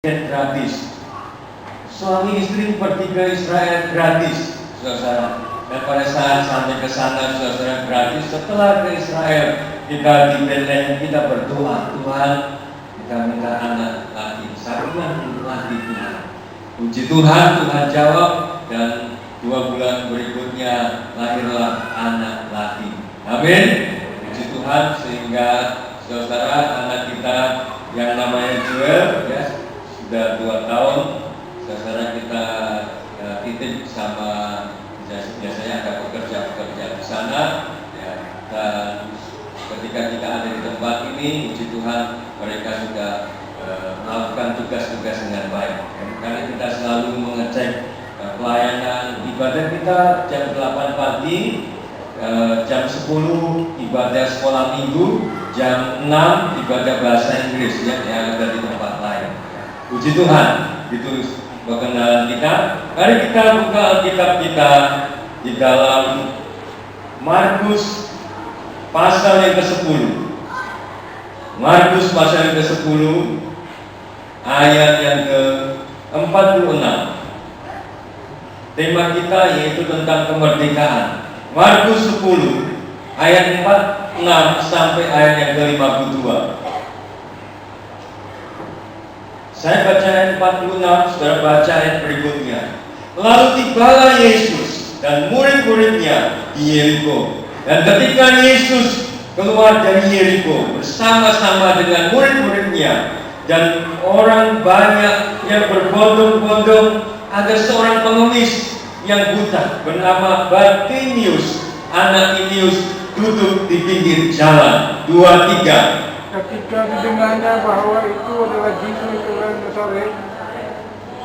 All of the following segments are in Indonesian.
gratis. Suami istri pergi ke Israel gratis, saudara. Dan pada saat sampai ke sana, saudara, gratis. Setelah ke Israel, kita di Bethlehem, kita berdoa, Tuhan, kita minta anak laki. Satulah laki Tuhan. Puji Tuhan, Tuhan jawab, dan 2 bulan berikutnya lahirlah anak laki. Amin. Puji Tuhan, sehingga saudara, anak kita yang namanya Joel, ya, sudah 2 tahun, saudara, kita titip sama biasanya ada pekerja-pekerja di sana, ya, dan ketika kita ada di tempat ini, puji Tuhan, mereka sudah melakukan tugas-tugas dengan baik. Karena kita selalu mengecek pelayanan ibadah kita jam 8 pagi, jam 10 ibadah sekolah minggu, jam 6 ibadah bahasa Inggris, ya, yang ada di tempat lain. Puji Tuhan, itu perkenalan kita. Mari kita buka Alkitab kita di dalam Markus pasal yang ke-10. Markus pasal yang ke-10 ayat yang ke-46. Tema kita yaitu tentang kemerdekaan. Markus 10 ayat 46 sampai ayat yang ke-52. Saya baca ayat 46, saudara baca ayat berikutnya. Lalu tibalah Yesus dan murid-muridnya di Yeriko. Dan ketika Yesus keluar dari Yeriko bersama-sama dengan murid-muridnya dan orang banyak yang berbondong-bondong, ada seorang pengemis yang buta bernama Bartimius, anak Timius, duduk di pinggir jalan. 2-3. Ketika didengarnya bahwa itu adalah Yesus orang Nazaret,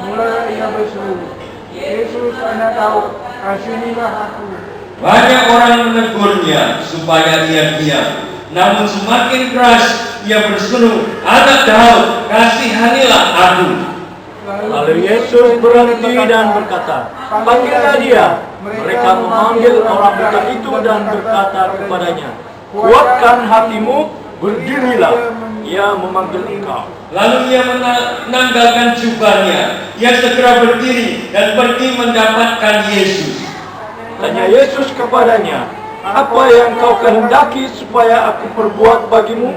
mulai ia berseru, Yesus, anak Daud, kasihanilah aku. Banyak orang menegurnya supaya ia diam. Namun semakin keras ia berseru, anak Daud, kasihanilah aku. Lalu Yesus berhenti dan berkata, panggillah dia. Mereka memanggil orang buta itu dan berkata kepadanya, kuatkan hatimu, berdirilah, ia memanggil engkau. Lalu ia menanggalkan jubahnya. Ia segera berdiri dan pergi mendapatkan Yesus. Tanya Yesus kepadanya, apa yang kau kehendaki supaya aku perbuat bagimu?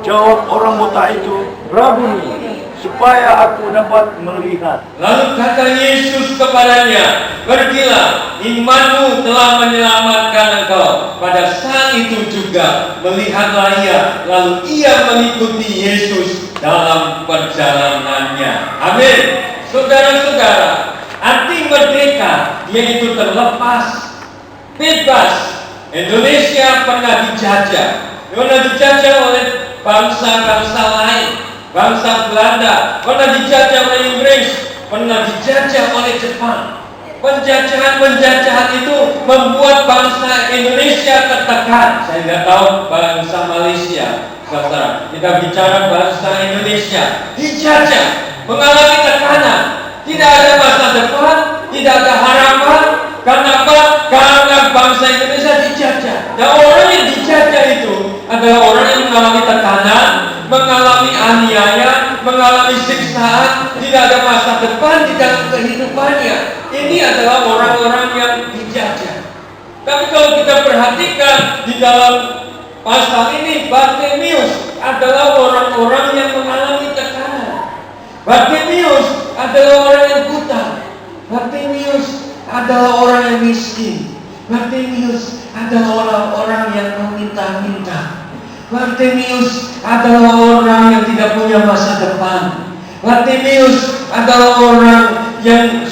Jawab orang buta itu, Rabuni, supaya aku dapat melihat. Lalu kata Yesus kepadanya, pergilah, imanmu telah menyelamatkan engkau. Pada saat itu juga melihatlah ia, lalu ia mengikuti Yesus dalam perjalanannya. Amin. Saudara-saudara, arti merdeka yaitu terlepas, bebas. Indonesia pernah dijajah oleh bangsa-bangsa lain. Bangsa Belanda pernah dijajah oleh Inggris, pernah dijajah oleh Jepang. Penjajahan itu membuat bangsa Indonesia tertekan. Saya tidak tahu bangsa Malaysia. Saudara, kita bicara bangsa Indonesia dijajah, mengalami tekanan, tidak ada masa depan, tidak ada harapan. Kenapa? Karena bangsa Indonesia dijajah. Dan orang yang dijajah itu adalah orang yang mengalami tekanan, mengalami aniaya, mengalami siksaan, tidak ada masa depan di dalam kehidupannya. Ini adalah orang-orang yang dijajah. Tapi kalau kita perhatikan di dalam pasal ini, Bartimius adalah orang-orang yang mengalami tekanan. Bartimius adalah orang yang buta. Bartimius adalah orang yang miskin. Bartimius adalah orang-orang yang meminta-minta. Bartimius adalah orang yang tidak punya masa depan. Bartimius adalah orang yang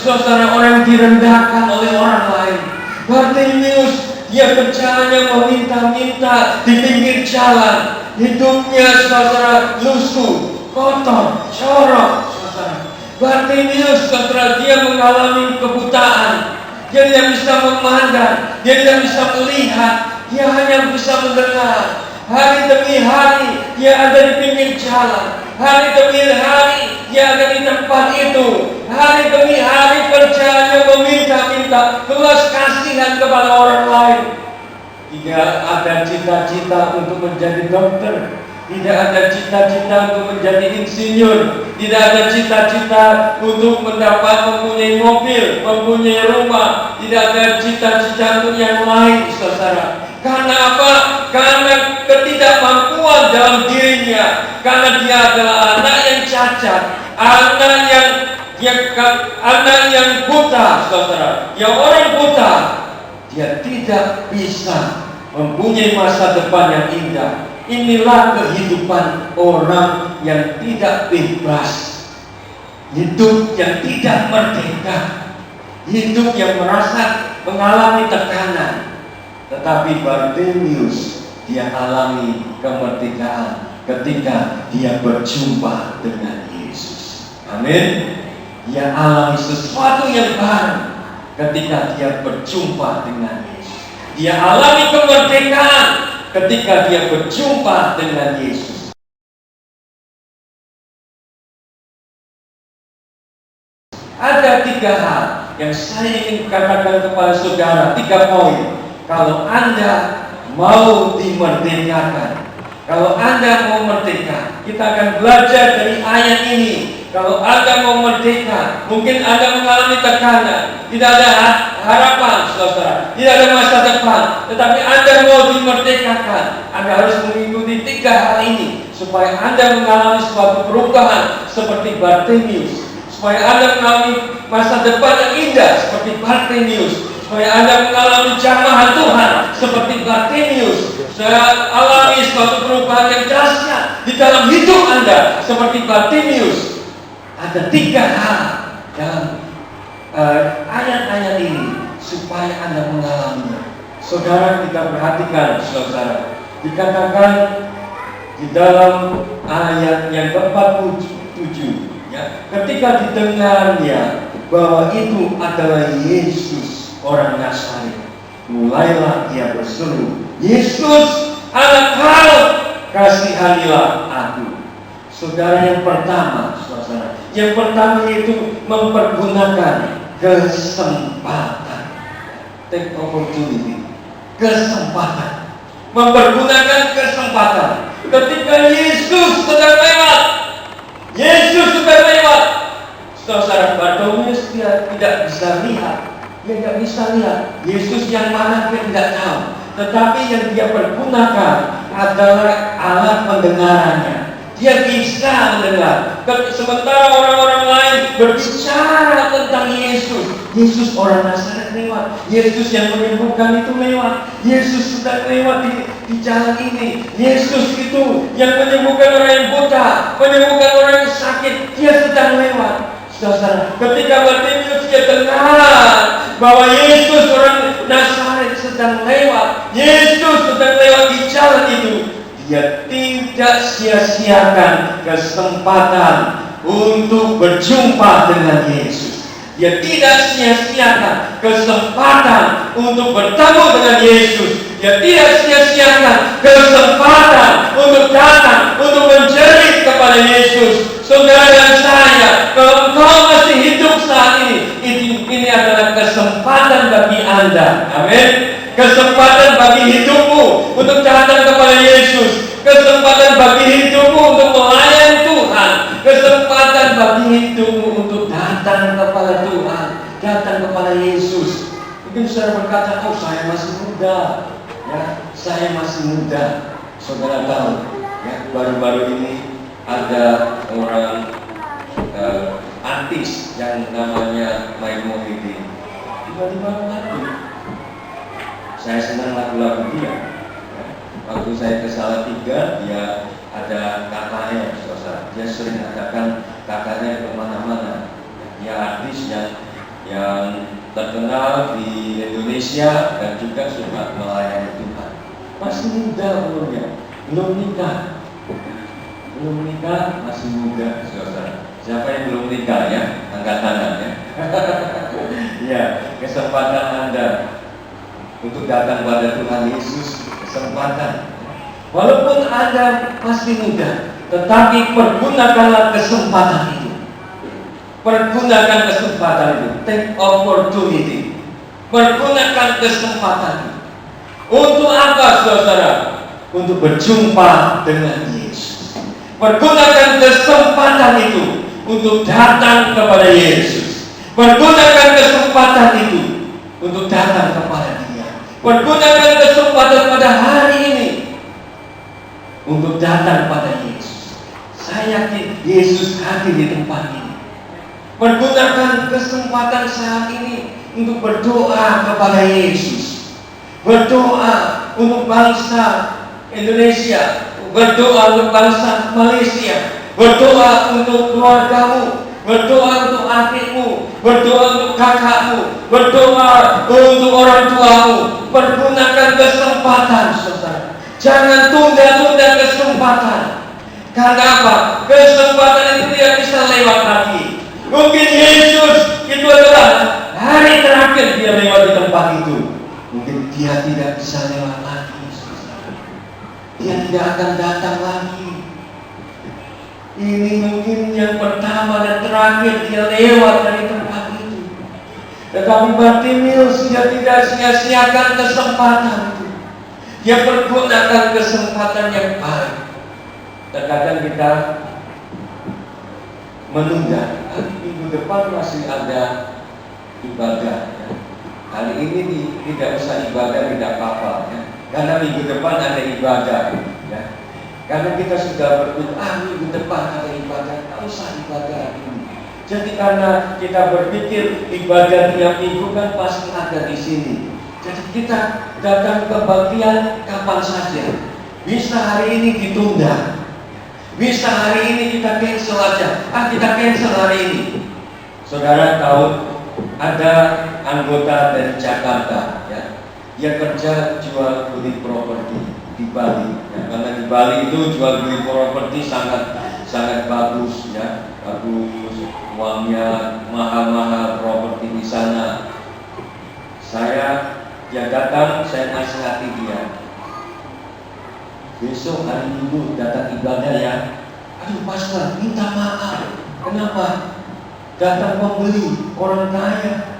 orang direndahkan oleh orang lain. Bartimius, dia berjalannya meminta-minta di pinggir jalan. Hidupnya saudara lusuh, kotor, corok, saudara. Bartimius, saudara, dia mengalami kebutaan. Dia tidak bisa memandang, dia tidak bisa melihat, dia hanya bisa mendengar. Hari demi hari dia ada di pinggir jalan. Hari demi hari dia ada di tempat itu. Hari demi hari kerjanya meminta-minta, belas kasihan kepada orang lain. Tidak ada cita-cita untuk menjadi dokter, Tidak ada cita-cita untuk menjadi insinyur. Tidak ada cita-cita untuk mempunyai mobil, mempunyai rumah. Tidak ada cita-cita untuk yang lain, saudara. Karena apa? Karena ketidakmampuan dalam dirinya. Karena dia adalah anak yang cacat, anak yang buta, saudara. Yang orang buta, dia tidak bisa mempunyai masa depan yang indah. Inilah kehidupan orang yang tidak bebas, hidup yang tidak merdeka, hidup yang merasa mengalami tekanan. Tetapi Bartimeus, dia alami kemerdekaan ketika dia berjumpa dengan Yesus. Amin. Dia alami sesuatu yang baru ketika dia berjumpa dengan Yesus. Dia alami kemerdekaan ketika dia berjumpa dengan Yesus. Ada 3 hal yang saya ingin katakan kepada saudara, 3 poin. Kalau Anda mau dimerdekakan, kalau Anda mau merdeka, kita akan belajar dari ayat ini. Kalau Anda mau merdeka, mungkin Anda mengalami tekanan, tidak ada harapan, saudara, tidak ada masa depan. Tetapi Anda mau dimerdekakan, Anda harus mengikuti 3 hal ini supaya Anda mengalami suatu perubahan seperti Bartimeus, supaya Anda mengalami masa depan yang indah seperti Bartimeus, supaya Anda mengalami jamahan Tuhan seperti Bartimeus, supaya alami suatu perubahan yang dahsyat di dalam hidup Anda seperti Bartimeus. Ada 3 hal dalam ayat-ayat ini supaya Anda mengalaminya. Saudara, kita perhatikan, saudara, dikatakan di dalam ayat yang ke-47, ya, ketika didengarnya bahwa itu adalah Yesus orang Nazaret, mulailah ia berseru, Yesus anak Daud, kasihanilah aku. Saudara, yang pertama, saudara, yang pertama itu mempergunakan kesempatan. Take opportunity. Kesempatan. Mempergunakan kesempatan. Ketika Yesus sedang lewat, saudara, Bartimeus tidak bisa lihat. Dia tidak bisa lihat Yesus yang mana, dia tidak tahu. Tetapi yang dia pergunakan adalah alat pendengarannya. Dia bisa mendengar. Sementara orang-orang lain berbicara tentang Yesus. Yesus orang Nazaret lewat. Yesus yang menyembuhkan itu lewat. Yesus sedang lewat di jalan ini. Yesus itu yang menyembuhkan orang yang buta, menyembuhkan orang yang sakit. Dia sedang lewat. Saudara, ketika Bartimeus dia dengar bahwa Yesus orang Nazaret sedang lewat, Yesus sedang lewat di jalan itu, dia tidak sia-siakan kesempatan untuk berjumpa dengan Yesus. Dia tidak sia-siakan kesempatan untuk bertemu dengan Yesus. Dia tidak sia-siakan kesempatan untuk datang, untuk menjerit kepada Yesus. Saudara dan saya, kalau engkau masih hidup saat ini adalah kesempatan bagi Anda. Amin. Kesempatan bagi hidupmu untuk datang kepada Yesus. Kesempatan bagi hidupmu untuk melayani Tuhan. Kesempatan bagi hidupmu untuk datang kepada Tuhan, datang kepada Yesus. Mungkin saudara berkata, oh saya masih muda, ya, saya masih muda. Saudara tahu, ya, baru-baru ini ada orang artis yang namanya Maimohidin. Tiba-tiba mati. Saya senang lagu-lagu dia. Ya. Waktu saya ke Salatiga, dia ada kakaknya, saudara. Dia sering adakan kakaknya kemana-mana. Dia artis yang terkenal di Indonesia dan juga suka melayani Tuhan. Masih muda umurnya, belum nikah. Belum nikah, masih muda, saudara. Siapa yang belum nikah, ya? Angkat tangan, ya. Ya, kesempatan Anda untuk datang pada Tuhan Yesus, kesempatan. Walaupun Anda masih muda, tetapi pergunakanlah kesempatan itu. Pergunakan kesempatan itu. Take opportunity. Pergunakan kesempatan itu. Untuk apa, saudara? Untuk berjumpa dengan Yesus. Pergunakan kesempatan itu untuk datang kepada Yesus. Pergunakan kesempatan itu untuk datang kepada Dia. Pergunakan kesempatan pada hari ini untuk datang pada Yesus. Saya yakin Yesus hadir di tempat ini. Pergunakan kesempatan saat ini untuk berdoa kepada Yesus. Berdoa untuk bangsa Indonesia, berdoa untuk bangsa Malaysia, berdoa untuk keluargamu, berdoa untuk adikmu, berdoa untuk kakakmu, berdoa untuk orang tuamu. Pergunakan kesempatan, saudara. Jangan tunda-tunda kesempatan. Karena apa? Kesempatan itu tidak bisa lewat lagi. Mungkin Yesus itu adalah hari terakhir dia lewat di tempat itu. Mungkin dia tidak bisa lewat lagi. Dia tidak akan datang lagi. Ini mungkin yang pertama dan terakhir dia lewat dari tempat itu. Tetapi Bartimeus dia tidak sia-siakan kesempatan itu. Dia pergunakan kesempatan yang baik. Terkadang kita menunda. Minggu depan masih ada ibadah. Hari ini tidak usah ibadah, tidak apa-apa. Karena minggu depan ada ibadah, ya. Karena kita sudah berdoa minggu depan ada ibadah, tak usah ibadah ini. Jadi karena kita berpikir ibadah tiap minggu kan pasti ada di sini. Jadi kita datang kebaktian kapan saja. Bisa hari ini ditunda, bisa hari ini kita cancel aja. Kita cancel hari ini. Saudara tahu ada anggota dari Jakarta, ya. Dia kerja jual beli properti di Bali, ya. Karena di Bali itu jual beli properti sangat bagus, ya, bagus, uangnya mahal-mahal properti di sana. Dia datang, saya nasihati dia. Besok hari Minggu datang ibadah ya. Aduh pastor, minta maaf. Kenapa? Datang membeli orang kaya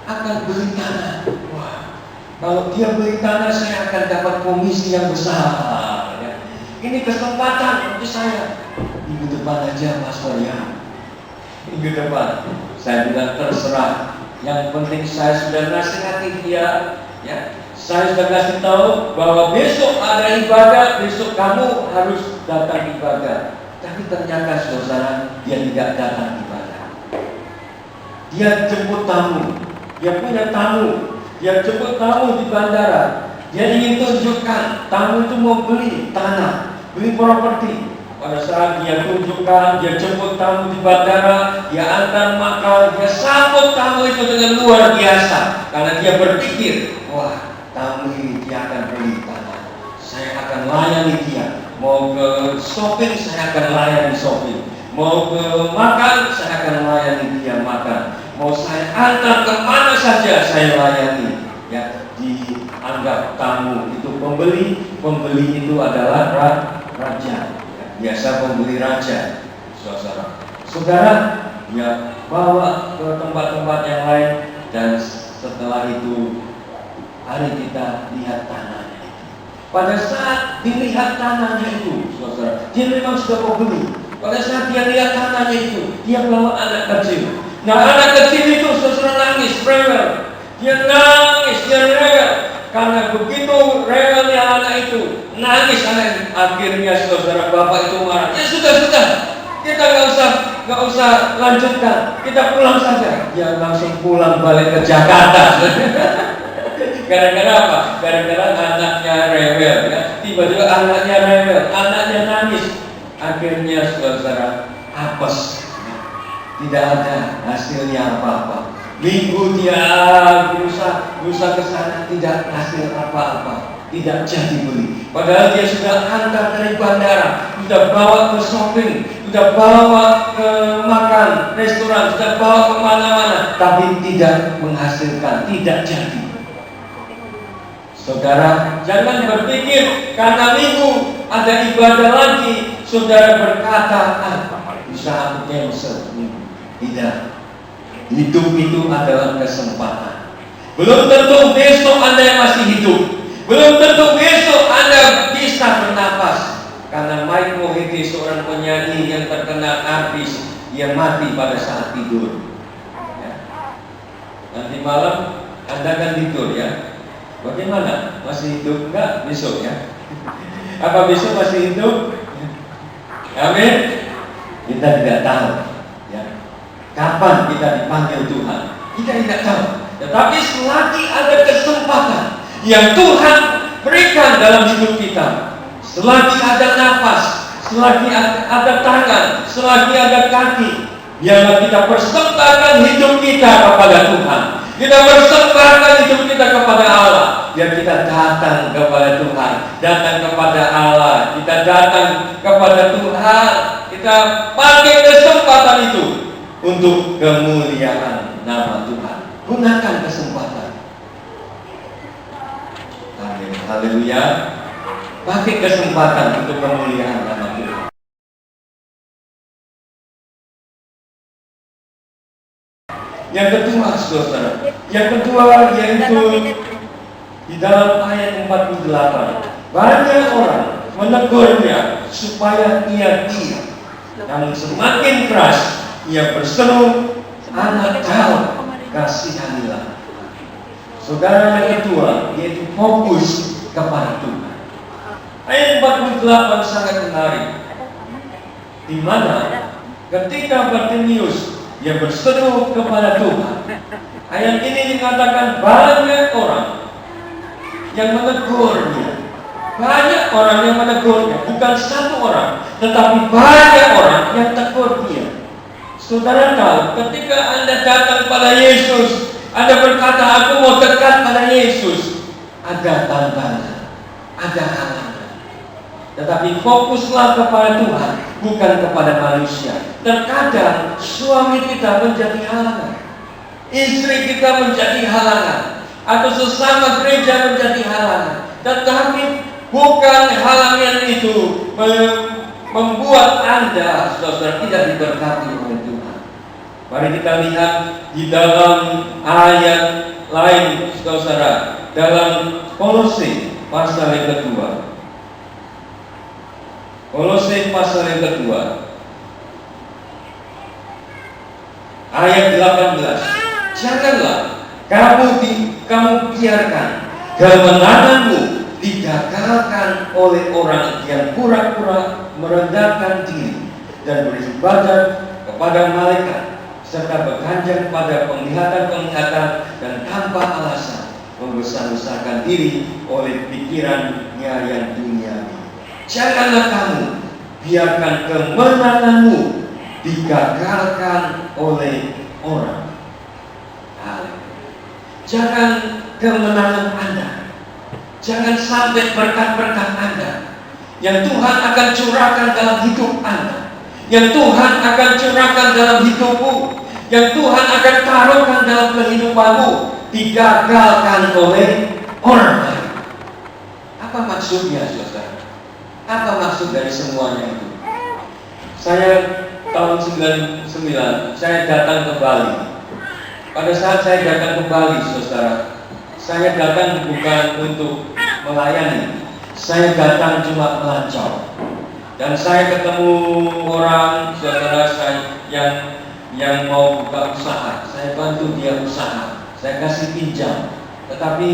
akan beli tanah. Wah. Kalau dia beli tanah, saya akan dapat komisi yang besar. Ya. Ini kesempatan untuk saya. Minggu depan aja, Pastor ya. Minggu depan, saya bilang terserah. Yang penting saya sudah nasihati dia. Ya. Saya sudah kasih tahu bahwa besok ada ibadah, besok kamu harus datang ibadah. Tapi ternyata saudara, dia tidak datang ibadah. Dia jemput tamu. Dia punya tamu. Dia jemput tamu di bandara. Dia ingin tunjukkan tamu itu mau beli tanah, beli properti. Pada saat dia tunjukkan, dia jemput tamu di bandara, dia antar makan, dia sambut tamu itu dengan luar biasa. Karena dia berpikir, wah, tamu ini dia akan beli tanah. Saya akan layani dia. Mau ke shopping, saya akan layani shopping. Mau ke makan, saya akan layani dia makan. Mau saya antar kemana saja saya layani. Ya, dianggap tamu itu pembeli itu adalah raja. Ya, biasa pembeli raja, saudara. Ya, bawa ke tempat-tempat yang lain dan setelah itu hari kita lihat tanahnya. Pada saat dilihat tanahnya itu, saudara, dia memang sudah pembeli. Pada saat dia lihat tanahnya itu, dia bawa anak kecil. Nah, anak kecil itu saudara nangis, rewel. Dia nangis, dia rewel. Karena begitu rewelnya anak itu, nangis anak. Akhirnya saudara bapak itu marah. Ya sudah, kita nggak usah lanjutkan. Kita pulang saja. Dia langsung pulang balik ke Jakarta. Gara-gara apa? Gara-gara anaknya rewel, ya. Tiba-tiba anaknya rewel, anaknya nangis. Akhirnya saudara apes. Tidak ada hasilnya apa-apa. Minggu dia berusaha ke sana, tidak hasil apa-apa, tidak jadi beli. Padahal dia sudah antar dari bandara, sudah bawa ke shopping, sudah bawa ke makan restoran, sudah bawa kemana-mana, tapi tidak menghasilkan, tidak jadi. Saudara, jangan berpikir karena minggu ada ibadah lagi, saudara berkata, bisa aku cancel. Tidak. Hidup itu adalah kesempatan. Belum tentu besok Anda yang masih hidup. Belum tentu besok Anda bisa bernapas. Karena Mike Mohede ini seorang penyanyi yang terkenal artis yang mati pada saat tidur. Ya. Nanti malam Anda kan tidur ya. Bagaimana? Masih hidup enggak besok ya? Apa besok masih hidup? Amin. Kita tidak tahu ya. Kapan kita dipanggil Tuhan? Kita tidak tahu. Tetapi selagi ada kesempatan yang Tuhan berikan dalam hidup kita, selagi ada nafas, selagi ada tangan, selagi ada kaki, biarlah kita persembahkan hidup kita kepada Tuhan. Kita persembahkan hidup kita kepada Allah. Biar kita datang kepada Tuhan, datang kepada Allah, kita datang kepada Tuhan. Kita pakai kesempatan itu untuk kemuliaan nama Tuhan. Gunakan kesempatan. Amin. Haleluya. Pakai kesempatan untuk kemuliaan nama Tuhan. Yang kedua, saudara. Yang kedua yaitu di dalam ayat 48. Banyak orang menegurnya supaya ia diam. Namun semakin keras ia berseru, anak kau, kasihanilah. Saudara, yang kedua yaitu fokus kepada Tuhan. Ayat 48 sangat menarik, di mana ketika Bartimeus dia berseru kepada Tuhan. Ayat ini dikatakan banyak orang yang menegurnya. Banyak orang yang menegurnya, bukan satu orang, tetapi banyak orang yang tegur dia. Saudara tahu, ketika Anda datang pada Yesus, Anda berkata, aku mau dekat pada Yesus, ada tantangan, ada halangan. Tetapi fokuslah kepada Tuhan, bukan kepada manusia. Terkadang suami kita menjadi halangan, istri kita menjadi halangan, atau sesama gereja menjadi halangan. Tetapi bukan halangan itu membuat Anda, saudara, tidak diberkati oleh Tuhan. Mari kita lihat di dalam ayat lain, saudara, dalam Kolose pasal yang kedua. Kolose pasal yang kedua, ayat 18. Janganlah kamu biarkan kemenanganmu digagalkan oleh orang yang pura-pura merendahkan diri dan beribadah kepada malaikat, serta berganjang pada penglihatan-penglihatan dan tanpa alasan membesar-besarkan diri oleh pikirannya yang duniawi. Janganlah kamu biarkan kemenanganmu digagalkan oleh orang. Jangan kemenangan Anda, jangan sampai berkat-berkat Anda yang Tuhan akan curahkan dalam hidup Anda, yang Tuhan akan curahkan dalam hidupmu, yang Tuhan akan taruhkan dalam kehidupanmu, digagalkan oleh orang lain. Apa maksudnya, saudara? Apa maksud dari semuanya itu? Saya tahun 99 saya datang ke Bali. Pada saat saya datang ke Bali, saudara, saya datang bukan untuk melayani, saya datang cuma melancong. Dan saya ketemu orang, saudara, saya yang mau buka usaha, saya bantu dia usaha, saya kasih pinjam. Tetapi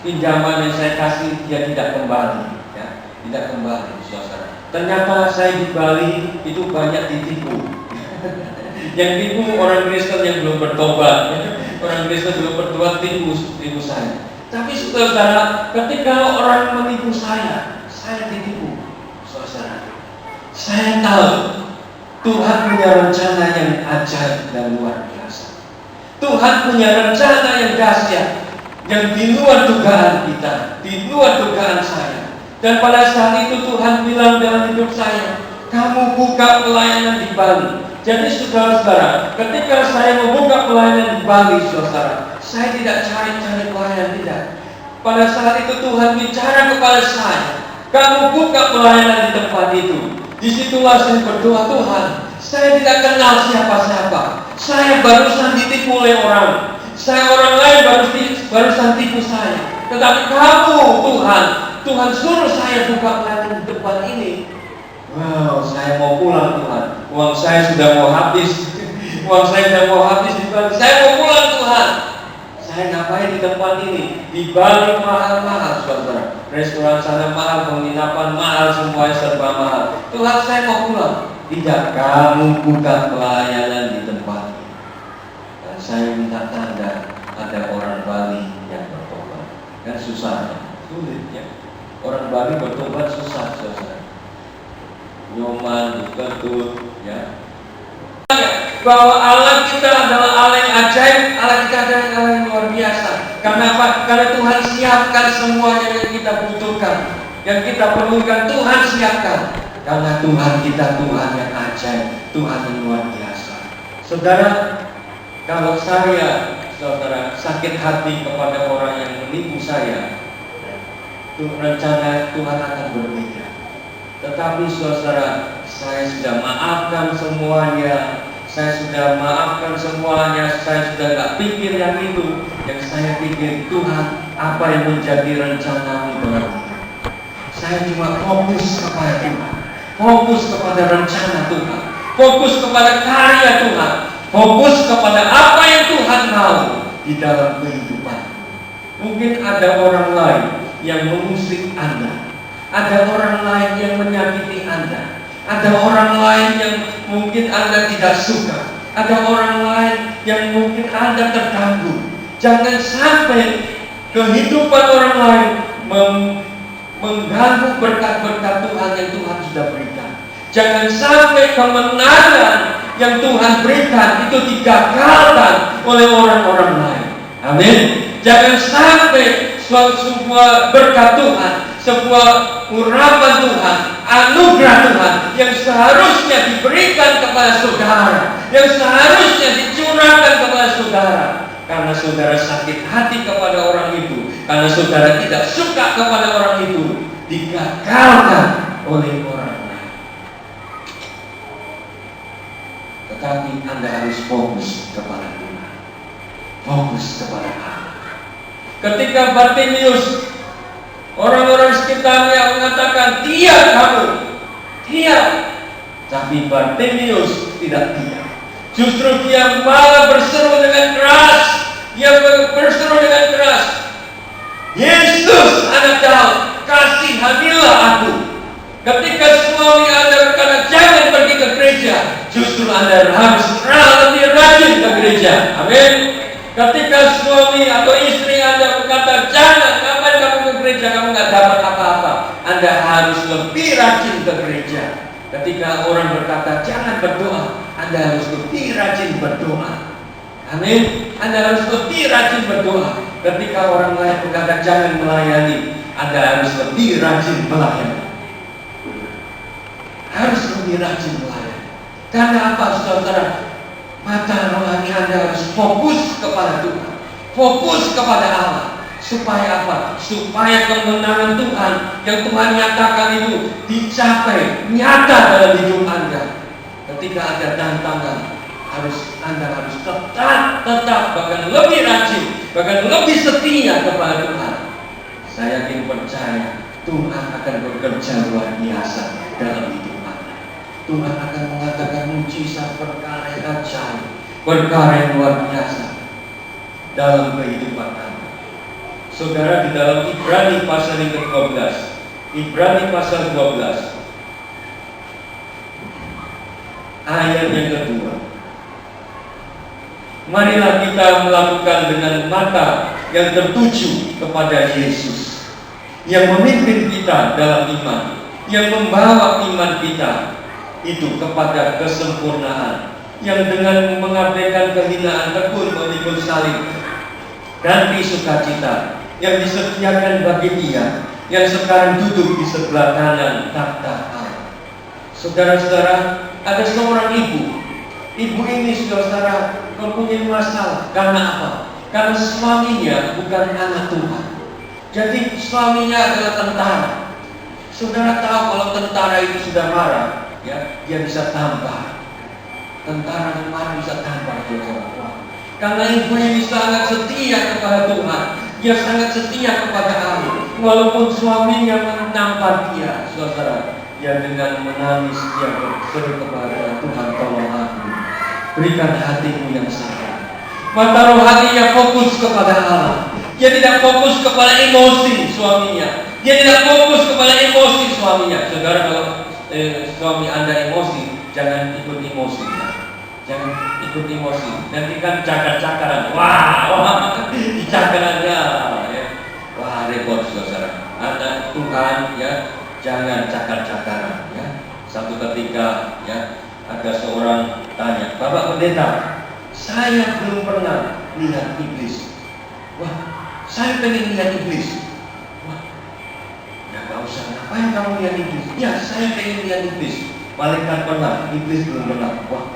pinjaman yang saya kasih dia tidak kembali, ya, tidak kembali, saudara. Ternyata saya di Bali itu banyak ditipu. Yang tipu orang Kristen yang belum bertobat, ya. Orang Kristen belum bertobat tipu saya. Tapi saudara, ketika orang menipu saya ditipu, saudara. Saya tahu Tuhan punya rencana yang ajaib dan luar biasa. Tuhan punya rencana yang dahsyat, yang di luar dugaan kita, di luar dugaan saya. Dan pada saat itu Tuhan bilang dalam hidup saya, kamu buka pelayanan di Bali. Jadi saudara-saudara, ketika saya membuka pelayanan di Bali, saudara, saya tidak cari-cari pelayan, tidak. Pada saat itu Tuhan bicara kepada saya, kamu buka pelayanan di tempat itu. Disitulah saya berdoa, Tuhan, saya tidak kenal siapa-siapa. Saya barusan ditipu oleh orang. Saya orang lain barusan tipu saya. Tetapi kamu, Tuhan suruh saya buka pelayanan di tempat ini. wow, saya mau pulang Tuhan, uang saya sudah mau habis, uang saya sudah mau habis di Bali, saya mau pulang Tuhan. Saya ngapain di tempat ini? Di Bali mahal-mahal, saudara. Restoran sana mahal, penginapan mahal, semuanya serba mahal. Tuhan, saya mau pulang. Tidak, kamu buka pelayanan di tempat ini. Dan saya minta tanda ada orang Bali yang bertobat. Kan susah, sulit ya. Orang Bali bertobat susah, saudara. Nyoman, betul, ya. Bahwa Allah kita adalah Allah yang ajaib, Allah kita adalah Allah yang luar biasa. Karena apa? Karena Tuhan siapkan semuanya yang kita butuhkan, yang kita perlukan, Tuhan siapkan. Karena Tuhan kita Tuhan yang ajaib, Tuhan yang luar biasa. Saudara, kalau saya, saudara, sakit hati kepada orang yang menipu saya, rencana Tuhan akan berbeda. Tetapi saudara, saya sudah maafkan semuanya. Saya sudah maafkan semuanya. Saya sudah gak pikir yang itu. Yang saya pikir, Tuhan, apa yang menjadi rencanamu dalam hidup. Saya cuma fokus kepada Tuhan, fokus kepada rencana Tuhan, fokus kepada karya Tuhan, fokus kepada apa yang Tuhan mau di dalam kehidupan. Mungkin ada orang lain yang mengusik Anda, ada orang lain yang menyakiti Anda, ada orang lain yang mungkin Anda tidak suka, ada orang lain yang mungkin Anda terganggu. Jangan sampai kehidupan orang lain mengganggu berkat-berkat Tuhan yang Tuhan sudah berikan. Jangan sampai kemenangan yang Tuhan berikan itu digagalkan oleh orang-orang lain. Amin. Jangan sampai sebuah berkat Tuhan, sebuah urapan Tuhan, anugerah Tuhan yang seharusnya diberikan kepada saudara, yang seharusnya dicurahkan kepada saudara, karena saudara sakit hati kepada orang itu, karena saudara tidak suka kepada orang itu, digagalkan oleh orang lain. Tetapi Anda harus fokus kepada Tuhan, fokus kepada Allah. Ketika Bartimius, orang-orang sekitarnya mengatakan, "Diam kamu, diam." Tapi Bartimius tidak diam. Justru dia malah berseru dengan keras. Dia berseru dengan keras, "Yesus, Anak Daud, kasihanilah aku." Ketika suami Anda berkata, "Jangan pergi ke gereja," justru Anda harus lebih rajin ke gereja. Amin. Ketika suami atau istri Anda berkata, "Jangan, kapan kamu ke gereja, kamu nggak dapat apa-apa," Anda harus lebih rajin ke gereja. Ketika orang berkata, "Jangan berdoa," Anda harus lebih rajin berdoa. Amin. Anda harus lebih rajin berdoa. Ketika orang lain berkata, "Jangan melayani," Anda harus lebih rajin melayani. Harus lebih rajin melayani. Karena apa, saudara? Mata rohani Anda harus fokus kepada Tuhan, fokus kepada Allah. Supaya apa? Supaya kemenangan Tuhan yang Tuhan nyatakan itu dicapai, nyata dalam hidup Anda. Ketika ada tantangan, Anda harus tetap bahkan lebih rajin, bahkan lebih setia kepada Tuhan. Saya yakin percaya Tuhan akan bekerja luar biasa dalam hidup Anda. Tuhan akan mengatakan mujizat, perkara yang ajaib, perkara yang luar biasa dalam kehidupan Anda. Saudara, di dalam Ibrani pasal yang ke-12, Ibrani pasal 12 ayat yang kedua, marilah kita melakukan dengan mata yang tertuju kepada Yesus, yang memimpin kita dalam iman, yang membawa iman kita itu kepada kesempurnaan, yang dengan mengabaikan kehinaan tekun memikul salib, ganti sukacita yang disediakan bagi Dia yang sekarang duduk di sebelah kanan takhta Allah. Saudara-saudara, ada seorang ibu. Ibu ini, saudara, mempunyai masalah. Karena apa? Karena suaminya bukan anak Tuhan. Jadi suaminya adalah tentara. Saudara tahu kalau tentara itu sudah marah, ya, dia bisa tampar. Tentara yang marah bisa tampar dia. Karena ibu ini sangat setia kepada Tuhan, dia sangat setia kepada Allah. Walaupun suaminya menampar dia, saudara, yang dengan menangis dia berseru kepada Tuhan, tolong aku, berikan hatiku yang sabar. Mata rohaninya fokus kepada Allah. Dia tidak fokus kepada emosi suaminya. Dia tidak fokus kepada emosi suaminya. Saudara, kalau suami Anda emosi, jangan ikut emosi. Jangan ikut emosi. Nanti kan cakar-cakaran. Wah, dicakarannya. Ya. Wah, repot saudara. Anak Tuhan ya, jangan cakar-cakaran. Ya. Satu ketika ya, ada seorang tanya, Bapak Pendeta, saya belum pernah lihat iblis. Wah, saya pengen lihat iblis. Wah, ya gak usah. Ngapain kamu lihat iblis? Ya, saya pengen lihat iblis. Malaikat pernah, iblis belum pernah. Wah,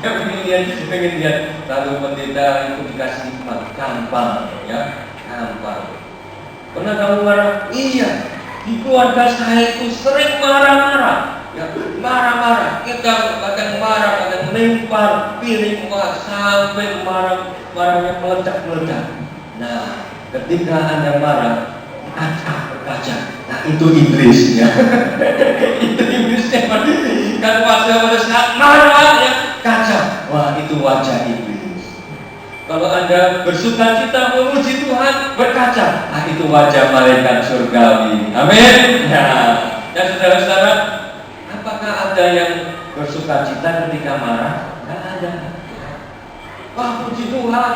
dia pengen lihat. Lalu pendeta itu dikasih hikmat, gampang, ya, gampang. Pernah kamu marah? Iya. Di keluarga saya itu sering marah-marah. Ya, marah-marah, kita bahkan marah, bahkan melempar piring sampai marahnya meledak-meledak. Nah, ketika Anda marah, berkaca. Nah, itu iblis ya. Itu iblisnya. Kan pada saat marah ya, kaca. Wah, itu wajah iblis. Kalau Anda bersuka cita memuji Tuhan, berkaca. Nah, itu wajah malaikat surgawi. Amin. Ya, saudara-saudara, apakah ada yang bersuka cita ketika marah? Tidak ada. Wah, puji Tuhan,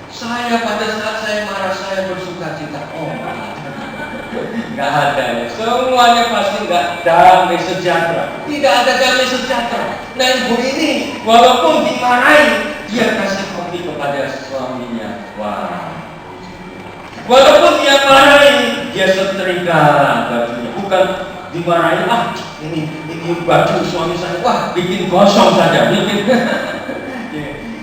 saya pada saat saya marah saya bersuka cita. Oh, nggak ada. Semuanya pasti nggak damai sejahtera. Tidak ada damai sejahtera. Nah, ibu ini walaupun dimarahi, dia kasih kopi kepada suaminya. Wah. Walaupun dia marahi, dia setrika bajunya. Bukan dimarahi, ini baju suami saya, wah bikin gosong saja, bikin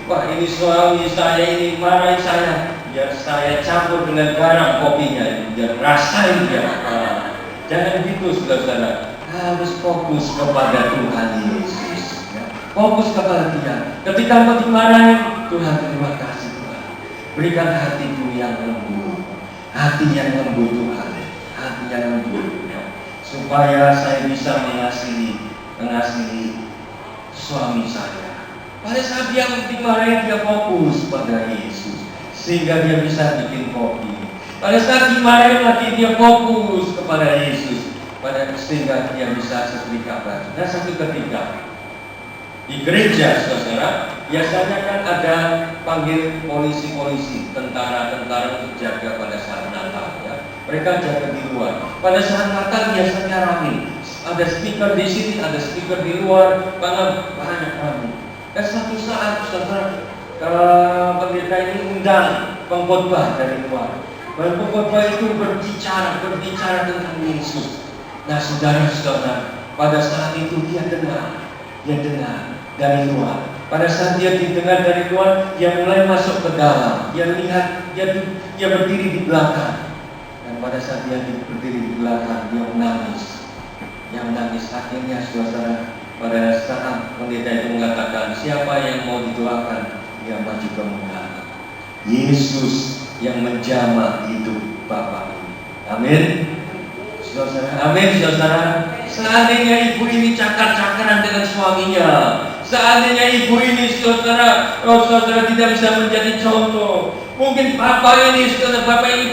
wah ini suami saya ini marahi saya, ya saya campur dengan garam kopinya, dan rasain dia. Jangan gitu saudara, harus fokus kepada Tuhan Yesus, ya. Fokus kepada Dia. Ketika mau dimarahi, Tuhan terima kasih Tuhan, berikan hatiku yang lembut, hati yang lembut Tuhan, hati yang lembut. Supaya saya bisa mengasihi suami saya. Pada saat dia dimarahi, dia fokus pada Yesus, sehingga dia bisa bikin kopi. Pada saat dimarahi lagi, dia fokus kepada Yesus, sehingga dia bisa setrika baju. Nah, satu ketika di gereja, saudara, biasanya kan ada panggil polisi-polisi, tentara-tentara untuk jaga pada saat Natal. Ya. Mereka jaga di luar. Pada saat Natal biasanya ramai. Ada speaker di sini, ada speaker di luar, banyak ramai. Dan satu saat, saudara, pendeta ini undang pengkhotbah dari luar. Dan pengkhotbah itu berbicara tentang Yesus. Nah, saudara-saudara, pada saat itu dia dengar dari luar. Pada saat dia didengar dari luar, dia mulai masuk ke dalam. Dia lihat, dia berdiri di belakang. Dan pada saat dia berdiri di belakang, dia menangis. Yang menangis akhirnya, saudara, pada saat pendeta itu mengatakan, siapa yang mau didoakan, dia maju ke belakang. Yesus yang menjamah hidup Bapak ini. Amin. Saudara, amin saudara. Seandainya ibu ini cakar-cakaran dengan suaminya, seandainya ibu ini saudara tidak bisa menjadi contoh, mungkin bapak ini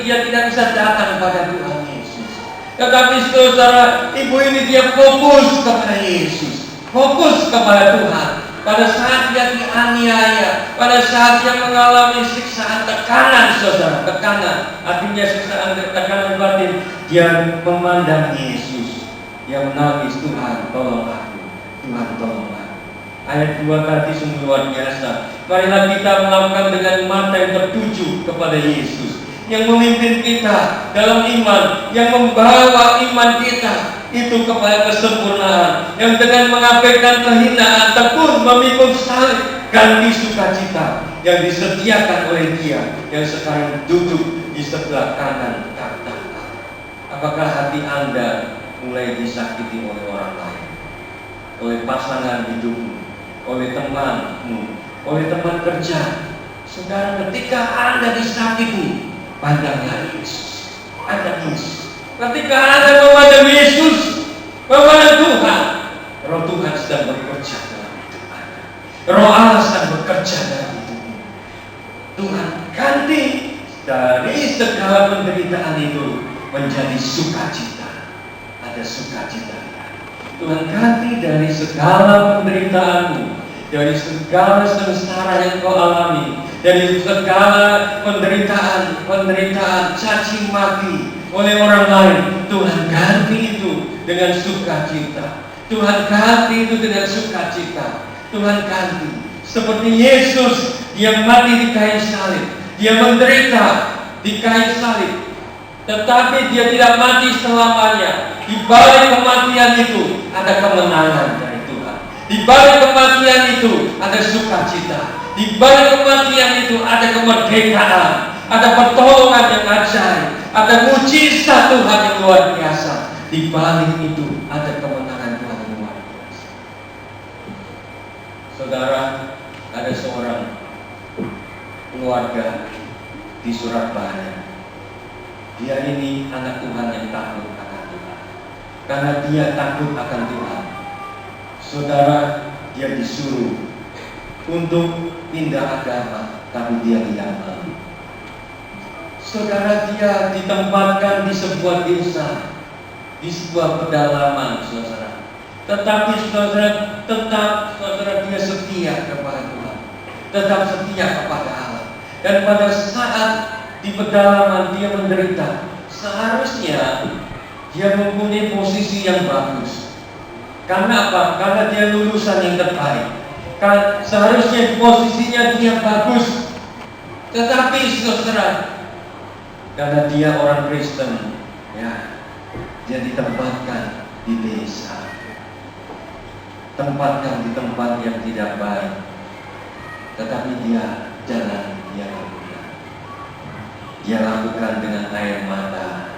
dia tidak bisa datang kepada Tuhan Yesus. Tetapi saudara, ibu ini dia fokus kepada Yesus, fokus kepada Tuhan. Pada saat dia dianiaya, pada saat dia mengalami siksaan tekanan, saudara, tekanan, artinya siksaan tekanan batin, dia memandang Yesus, dia menangis, Tuhan tolong aku, Tuhan tolong aku. Ayat 2 tadi sungguh luar biasa. Marilah kita melakukan dengan mata yang tertuju kepada Yesus, yang memimpin kita dalam iman, yang membawa iman kita itu kepada kesempurnaan, yang dengan mengabaikan kehinaan tekun memikul salib ganti sukacita yang disediakan oleh Dia yang sekarang duduk di sebelah kanan tahta. Apakah hati Anda mulai disakiti oleh orang lain, oleh pasangan hidupmu, oleh temanmu, oleh teman kerja? Saudara, ketika Anda disakiti, pandanglah Yesus, pandang Yesus. Ketika Anda memandang Yesus, Kepada Tuhan, Roh Tuhan sedang bekerja dalam hidup Anda. Roh Allah sedang bekerja dalam hidup Anda. Tuhan ganti dari segala penderitaan itu menjadi sukacita. Ada sukacita. Tuhan ganti dari segala penderitaanmu, dari segala sengsara yang kau alami, dari segala penderitaan caci maki oleh orang lain. Tuhan ganti itu dengan sukacita. Tuhan ganti itu dengan sukacita. Tuhan ganti seperti Yesus, dia mati di kayu salib, dia menderita di kayu salib, tetapi dia tidak mati selamanya. Di balik kematian itu ada kemenangan dari Tuhan. Di balik kematian itu ada sukacita. Di balik kematian itu ada kemerdekaan, ada pertolongan yang ajaib, ada mujizat Tuhan yang luar biasa. Di balik itu ada kemenangan Tuhan yang luar biasa. Saudara, ada seorang keluarga di Surabaya. Dia ini anak Tuhan yang takut akan Tuhan. Karena dia takut akan Tuhan, saudara, dia disuruh untuk pindah agama, tapi dia tidak mau. Saudara, dia ditempatkan di sebuah desa, di sebuah pedalaman, saudara. Tetapi saudara, dia setia kepada Tuhan, tetap setia kepada Allah. Dan pada saat di pedalaman dia menderita, seharusnya dia mempunyai posisi yang bagus. Karena apa? Karena dia lulusan yang terbaik. Seharusnya posisinya dia bagus. Tetapi saudara, karena dia orang Kristen, ya, dia ditempatkan di desa, tempatkan di tempat yang tidak baik. Tetapi dia jalan, dia lakukan dengan air mata.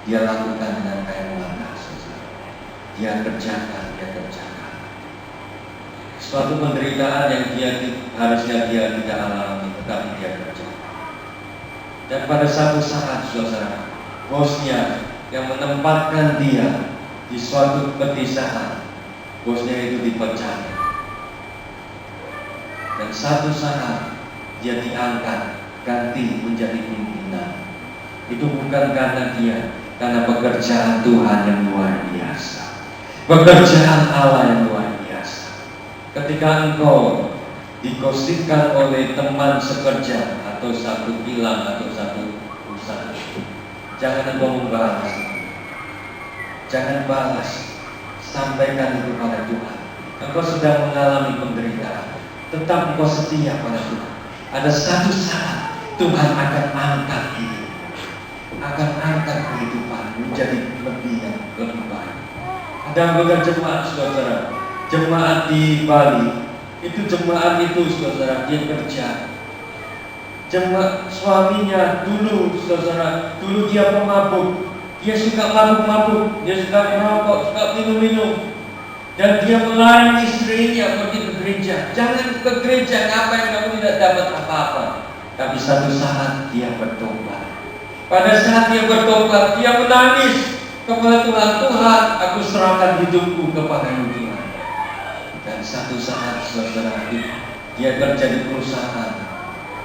Dia lakukan dengan air mata, saudara. Dia kerjakan. Suatu penderitaan yang harusnya dia tidak alami, tetapi dia kerjakan. Dan pada satu saat, saudara, bosnya yang menempatkan dia di suatu pedesaan, bosnya itu dipecat. Dan satu saat dia diangkat, ganti menjadi pimpinan. Itu bukan karena dia, karena pekerjaan Tuhan yang luar biasa, pekerjaan Allah yang luar biasa. Ketika engkau digosipkan oleh teman sekerja atau satu bilang atau satu usaha, jangan engkau membalas, jangan balas, sampaikan itu pada Tuhan. Engkau sedang mengalami penderitaan, tetap engkau setia pada Tuhan. Ada satu saat Tuhan akan angkat hidup, akan angkat kehidupan menjadi lebih baik. Ada anggota jemaat, saudara, jemaat di Bali, itu jemaat itu, saudara, dia kerja. Jemaat suaminya dulu, saudara, dulu dia pemabuk, dia suka mabuk-mabuk, dia suka merokok, suka minum-minum, dan dia melarang istrinya pergi ke gereja. Jangan ke gereja, ngapain kamu tidak dapat apa-apa. Tapi satu saat dia bertobat. Pada saat dia bertobat, dia menangis kepada Tuhan. Tuhan, aku serahkan hidupku kepada-Mu, Tuhan. Dan satu saat, saudara, dia kerja di perusahaan,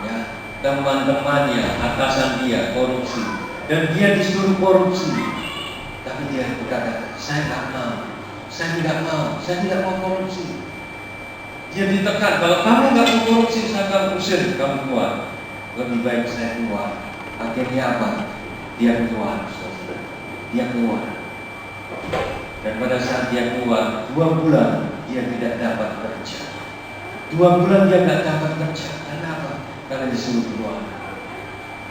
ya, teman-temannya, atasan dia korupsi, dan dia disuruh korupsi. Tapi dia berkata, saya tidak mau korupsi. Dia ditekan, kalau kamu nggak mau korupsi, saya akan usir kamu keluar. Lebih baik saya keluar. Akhirnya apa? Dia keluar, saudara. Dia keluar. Dan pada saat dia keluar, 2 bulan dia tidak dapat kerja. 2 bulan dia nggak dapat kerja. Kenapa? Karena disuruh keluar.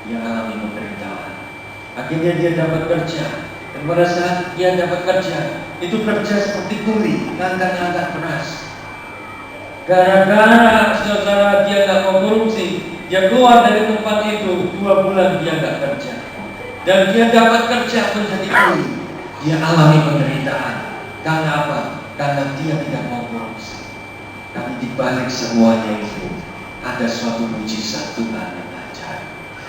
Dia alami penderitaan. Akhirnya dia dapat kerja. Dan pada saat dia dapat kerja, itu kerja seperti kuli, ngangkat beras. Gara-gara saudara dia nggak mau korupsi, dia keluar dari tempat itu. 2 bulan dia nggak kerja, dan dia dapat kerja menjadi kuli. Dia alami penderitaan. Karena apa? Karena dia tidak mau korupsi. Tapi di balik semuanya itu ada suatu mujizat Tuhan yang ajaib.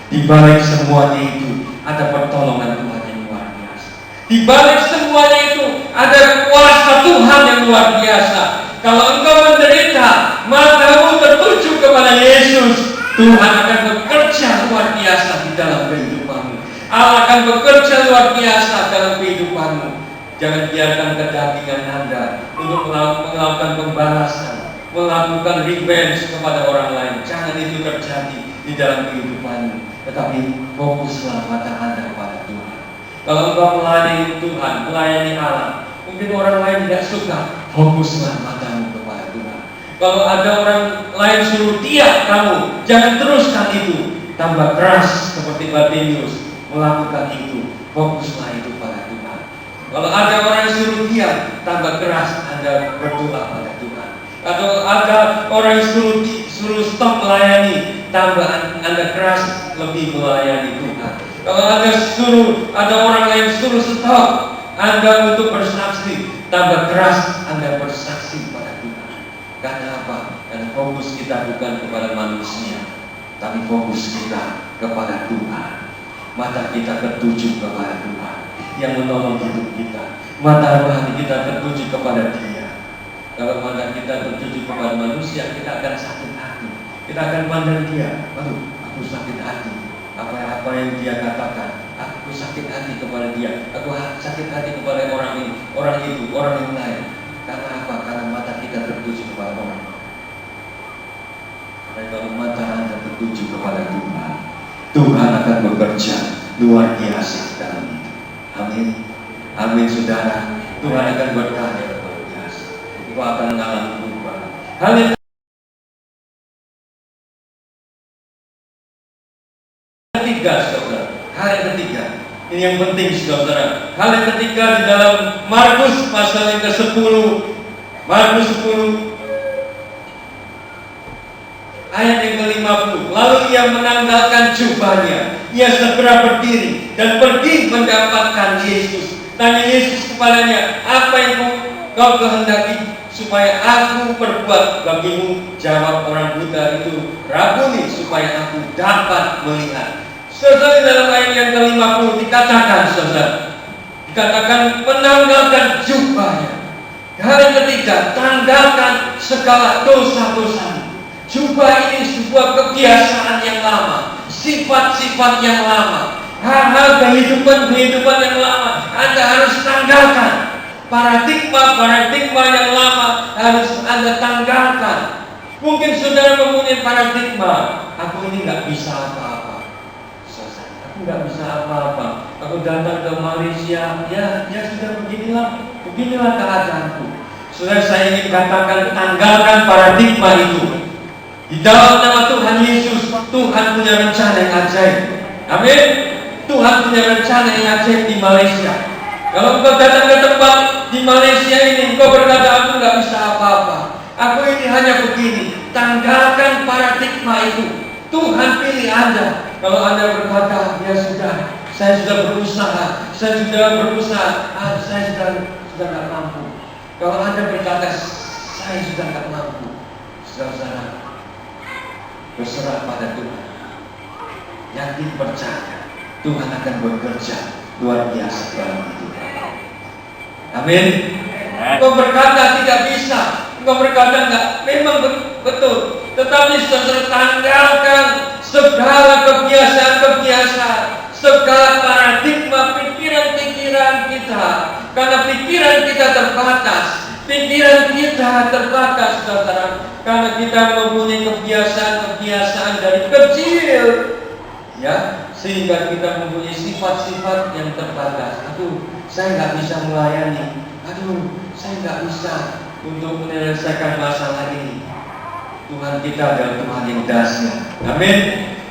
Di balik semuanya itu ada pertolongan Tuhan yang luar biasa. Di balik semuanya itu ada kuasa Tuhan yang luar biasa. Kalau engkau menderita, matamu tertuju kepada Yesus, Tuhan akan bekerja luar biasa di dalam kehidupanmu. Allah akan bekerja luar biasa dalam kehidupanmu. Jangan biarkan kedagingan Anda untuk melakukan pembalasan, melakukan revenge kepada orang lain. Jangan itu terjadi di dalam kehidupanmu. Tetapi fokuslah mata Anda pada Tuhan. Kalau engkau melayani Tuhan, melayani Allah, mungkin orang lain tidak suka, fokuslah matamu kepada Tuhan. Kalau ada orang lain suruh diam kamu, jangan teruskan itu. Tambah keras seperti Bartimeus melakukan itu, fokuslah itu pada Tuhan. Kalau ada orang yang suruh diam, tambah keras Anda berdoa pada Tuhan. Atau ada orang yang suruh stop melayani, tambah Anda keras lebih melayani Tuhan. Kalau ada orang lain suruh stop Anda untuk bersaksi, tambah keras Anda bersaksi pada Tuhan. Karena apa? Karena fokus kita bukan kepada manusia, tapi fokus kita kepada Tuhan. Mata kita tertuju kepada Tuhan yang menolong hidup kita. Mata rohani kita tertuju kepada Dia. Kalau mata kita tertuju kepada manusia, kita akan sakit hati. Kita akan pandang dia, aduh, aku sakit hati. Apa yang dia katakan, aku sakit hati kepada dia. Aku sakit hati kepada orang ini, orang itu, orang yang lain. Karena apa? Karena mata kita tertuju kepada orang. Karena kalau mata Anda tertuju kepada Tuhan, Tuhan akan bekerja luar biasa dalam hidup. Amin. Amin, saudara. Tuhan akan berkarya luar biasa. Itu akan mengalami perubahan. Hal yang ketiga, saudara. Hal yang ketiga. Ini yang penting, saudara. Hal yang ketiga di dalam Markus pasal yang ke-10. Markus 10 ayat yang ke-50. Lalu ia menanggalkan jubahnya. Ia segera berdiri dan pergi mendapatkan Yesus. Tanya Yesus kepadanya, apa yang kau kehendaki supaya aku perbuat bagimu? Jawab orang buta itu, Rabuni, supaya aku dapat melihat. Saudara, dalam ayat yang ke-50 dikatakan, saudara, dikatakan menanggalkan jubahnya. Hal yang ketiga, tanggalkan segala dosa-dosa. Jubah ini sebuah kebiasaan yang lama, sifat-sifat yang lama, hal-hal kehidupan yang lama. Anda harus tanggalkan. Paradigma yang lama harus Anda tanggalkan. Mungkin saudara mempunyai paradigma, aku ini nggak bisa apa-apa. Aku nggak bisa apa-apa. Aku datang ke Malaysia, ya sudah beginilah keadaanku. Saudara, saya ingin katakan, tanggalkan paradigma itu. Di dalam nama Tuhan Yesus, Tuhan punya rencana yang ajaib. Amin. Tuhan punya rencana yang ajaib di Malaysia. Kalau engkau datang ke tempat di Malaysia ini, engkau berkata, aku nggak bisa apa-apa, aku ini hanya begini. Tanggalkan paradigma itu. Tuhan pilih Anda. Kalau Anda berkata, ya sudah, saya sudah berusaha, saya sudah nggak mampu. Kalau Anda berkata, saya sudah nggak mampu, saudara, berserah pada Tuhan. Yakin, percaya, Tuhan akan bekerja luar biasa dalam hidup. Amin. Engkau berkata tidak bisa, engkau berkata enggak, memang betul. Tetapi saudara, tanggalkan segala kebiasaan, segala paradigma pikiran-pikiran kita. Karena pikiran kita terbatas, saudara. Karena kita mempunyai kebiasaan dari kecil, ya, sehingga kita mempunyai sifat-sifat yang terbatas. Aduh, saya nggak bisa melayani. Aduh, saya nggak bisa untuk menyelesaikan masalah ini. Tuhan kita adalah Tuhan yang dahsyat. Amin.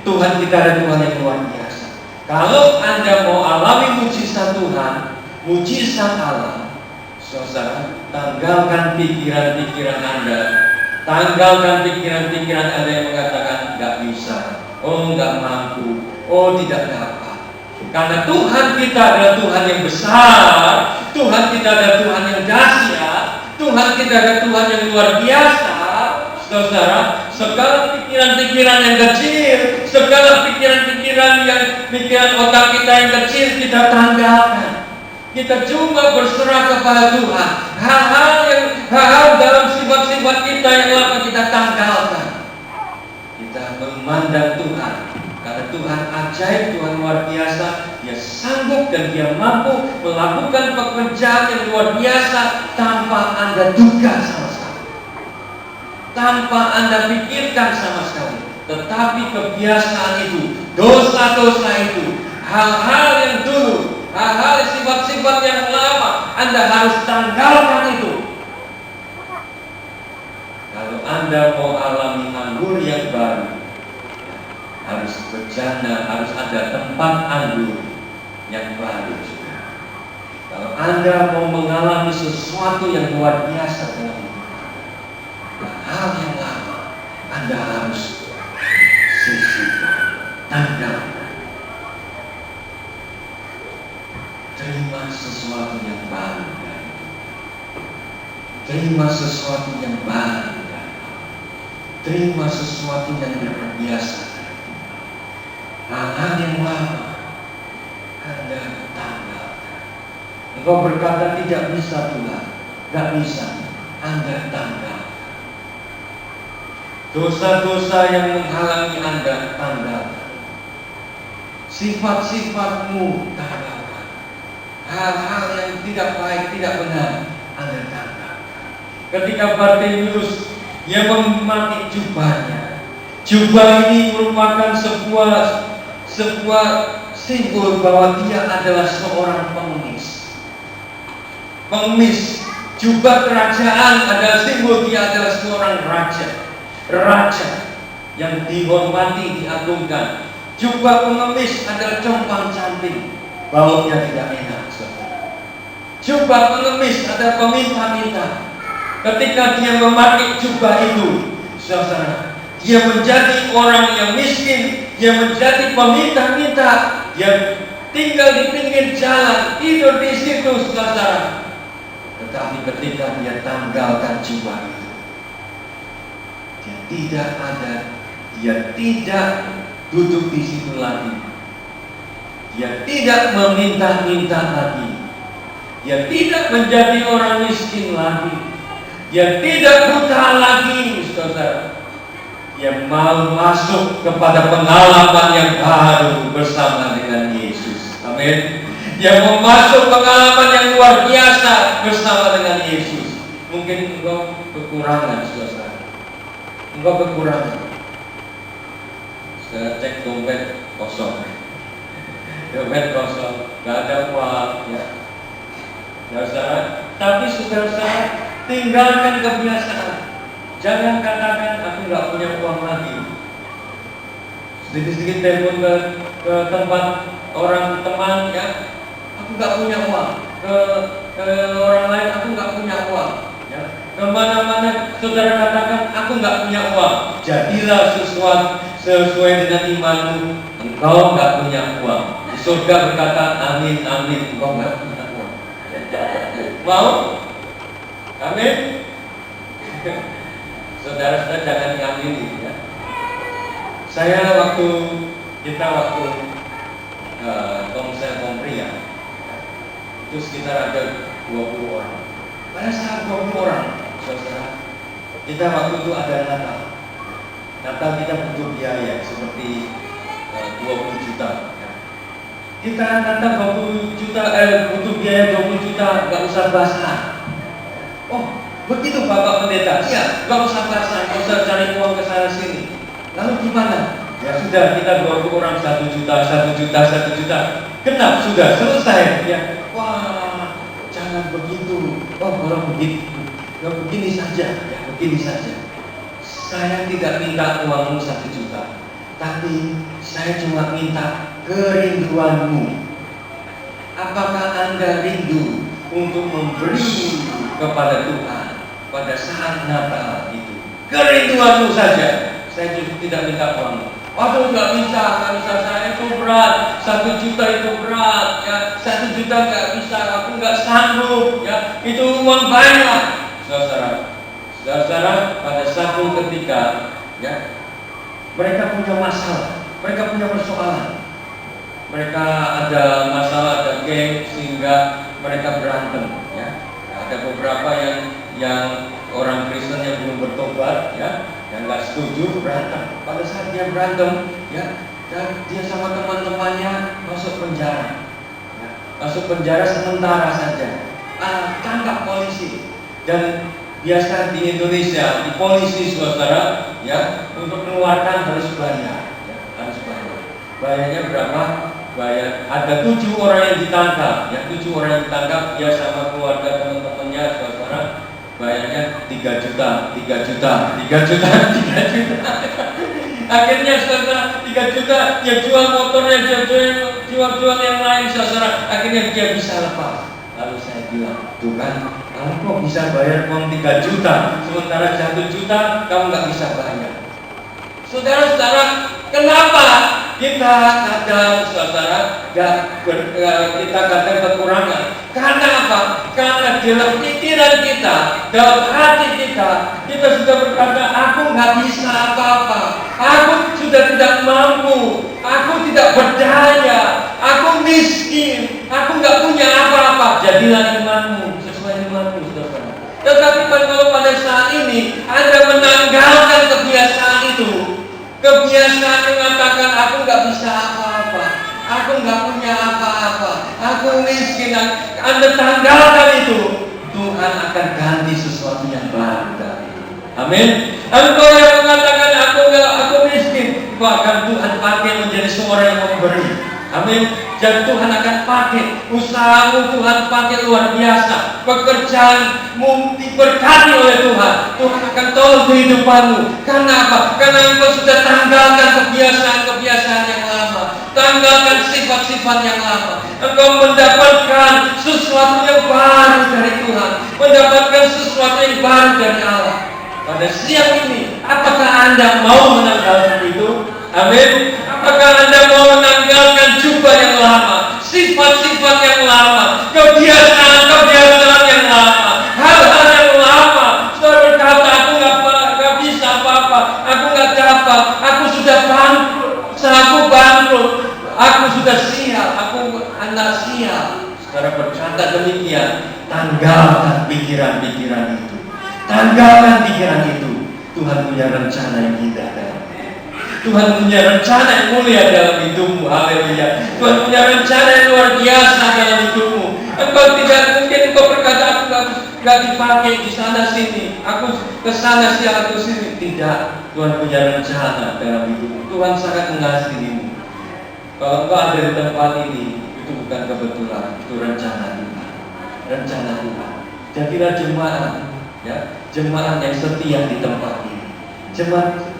Tuhan kita adalah Tuhan yang luar biasa. Kalau Anda mau alami mujizat Tuhan, mujizat Allah, saudara, tanggalkan pikiran-pikiran Anda. Tanggalkan pikiran-pikiran Anda yang mengatakan nggak bisa, oh nggak mampu, oh tidak dapat. Karena Tuhan kita adalah Tuhan yang besar, Tuhan kita adalah Tuhan yang dahsyat, Tuhan kita adalah Tuhan yang luar biasa. Saudara, segala pikiran-pikiran yang kecil, segala pikiran otak kita yang kecil, kita tanggalkan. kita coba berserah kepada Tuhan. Hal-hal dalam sifat-sifat kita yang lama kita tanggalkan. Kita memandang Tuhan, karena Tuhan ajaib, Tuhan luar biasa. Dia sanggup dan Dia mampu melakukan pekerjaan yang luar biasa tanpa Anda duga sama sekali, tanpa Anda pikirkan sama sekali. Tetapi kebiasaan itu, dosa-dosa itu, hal-hal yang dulu, hal-hal sifat-sifat yang lama, Anda harus tanggalkan itu. Kalau Anda mau alami anggur yang baru, harus berjana, harus ada tempat anggur yang baru juga. Kalau Anda mau mengalami sesuatu yang luar biasa dalam hidup, hal yang lama Anda harus sisihkan, tanggalkan. Terima sesuatu yang baru. Terima sesuatu yang baru. Terima sesuatu yang luar biasa. Hal-hal yang lama Anda tanggalkan. Engkau berkata tidak bisa Tuhan, tidak bisa. Anda tanggalkan. Dosa-dosa yang menghalangi Anda tanggalkan. Sifat-sifatmu tanggalkan. Hal-hal yang tidak baik, tidak benar, Anda tanggalkan. Ketika Bartimeus dia memakai jubahnya, jubah ini merupakan sebuah simbol bahwa dia adalah seorang pengemis. Pengemis, jubah kerajaan adalah simbol dia adalah seorang raja yang dihormati, diagungkan. Jubah pengemis adalah compang-camping, baunya tidak enak. Jubah pengemis adalah peminta-minta. Ketika dia memakai jubah itu, saudara, dia menjadi orang yang miskin, dia menjadi peminta-minta, dia tinggal di pinggir jalan, tidur di situ, saudara. Tetapi ketika dia tanggalkan jubah itu, dia tidak duduk di situ lagi. Dia tidak meminta-minta lagi. Dia tidak menjadi orang miskin lagi. Dia tidak buta lagi, saudara. Dia mau masuk kepada pengalaman yang baru bersama dengan Yesus. Amin. Dia mau masuk pengalaman yang luar biasa bersama dengan Yesus. Mungkin engkau kekurangan, saudara. Engkau kekurangan. Saya cek dompet kosong. Dompet kosong, gak ada uang, ya. Ya, saudara. Tapi saudara, tinggalkan kebiasaan. Jangan katakan aku nggak punya uang lagi. Sedikit-sedikit telepon ke tempat orang teman, ya, aku nggak punya uang. Ke orang lain, aku nggak punya uang. Ya. Kemana-mana saudara katakan aku nggak punya uang. Jadilah sesuai dengan imanmu. Engkau nggak punya uang. Surga berkata amin amin. Engkau nggak punya uang. Mau? Amin. Saudara-saudara jangan diamini, ya. Kita waktu konser pria, itu sekitar ada 20 orang. Pada saat 20 orang, saudara, kita waktu itu ada Natal kita butuh biaya seperti 20 juta. Ya. Kita Natal 20 juta, butuh biaya 20 juta, nggak usah basah. Oh, begitu Bapak Pendeta, iya, gak usah pasang, gak usah cari uang ke sana sini. Lalu gimana? Ya sudah, kita 20 orang 1 juta. Genap, sudah selesai. Ya, wah, jangan begitu. Oh, kalau begitu, ya begini saja, ya begini saja. Saya tidak minta uangmu 1 juta, tapi saya cuma minta kerinduanmu. Apakah Anda rindu untuk memberi kepada Tuhan pada saat Natal itu? Kerinduanmu saja. Saya tidak minta uang. Waduh, nggak bisa saya itu berat. 1 juta itu berat, ya. 1 juta nggak bisa, aku nggak sanggup, ya. Itu uang banyak, saudara. Pada satu ketika, ya, mereka punya masalah, mereka punya persoalan. Mereka ada masalah, ada geng, sehingga mereka berantem, ya. Ada beberapa yang orang Kristen yang belum bertobat, ya, yang nggak setuju berantem. Pada saat dia berantem, ya, dan dia sama teman-temannya masuk penjara, ya. Masuk penjara sementara saja, tangkap polisi. Dan biasa di Indonesia, di polisi saudara, ya, untuk mengeluarkan harus bayar, ya, harus bayar. Bayarnya berapa? Bayar. Ada 7 orang yang ditangkap, ya, 7 orang yang ditangkap, dia sama keluarga teman-temannya saudara. Bayarnya 3 juta, 3 juta, 3 juta, 3 juta. Akhirnya saudara 3 juta, dia jual motornya, dia jual yang lain saudara. Akhirnya dia bisa lepas. Lalu saya bilang, tuh kan, kamu kok bisa bayar uang 3 juta, sementara 1 juta kamu nggak bisa bayar. Saudara-saudara, kenapa kita kadang saudara kita kadang kekurangan? Karena apa? Karena dalam pikiran kita, dalam hati kita sudah berkata, aku nggak bisa apa-apa, aku sudah tidak mampu, aku tidak berdaya, aku miskin, aku nggak punya apa-apa. Jadilah imanmu sesuai imanmu, saudara. Tetapi kalau pada saat ini Anda menanggalkan kebiasaan itu, kebiasaan mengatakan aku nggak bisa apa-apa, aku nggak punya apa-apa, aku miskin, Anda tanggalkan itu, Tuhan akan ganti sesuatu yang baru dari itu. Amin. Engkau yang mengatakan aku miskin, bahkan Tuhan pakai menjadi seorang yang memberi. Amin. Dan Tuhan akan pakai usahamu, Tuhan pakai luar biasa. Pekerjaanmu diberkati oleh Tuhan. Tuhan akan tolong kehidupanmu. Karena apa? Karena engkau sudah tanggalkan kebiasaan-kebiasaan yang lama, tanggalkan sifat-sifat yang lama. Engkau mendapatkan sesuatu yang baru dari Tuhan, mendapatkan sesuatu yang baru dari Allah. Pada siang ini, apakah Anda mau menanggalkan itu? Amin. Apakah Anda mau menanggalkan jubah yang lama, sifat-sifat yang lama, kebiasaan yang lama, hal-hal yang lama? Saudara berkata, aku nggak bisa apa-apa, aku nggak dapat, aku sudah bangkrut, aku bangkrut, aku sudah sial, aku anak sial. Saudara berkata demikian, tanggalkan pikiran-pikiran itu, tanggalkan pikiran itu. Tuhan punya rencana yang indah dalam Tuhan punya rencana yang mulia dalam hidupmu. Haleluya. Tuhan punya rencana yang luar biasa dalam hidupmu. Engkau tidak mungkin engkau berkata aku gak dipakai di sana sini, aku ke sana aku sini. Tidak. Tuhan punya rencana dalam hidupmu. Tuhan sangat mengasihimu. Kalau engkau ada di tempat ini, itu bukan kebetulan, itu rencana Tuhan. Rencana Tuhan. Jadilah jemaat, ya, jemaat yang setia di tempat ini. Jemaat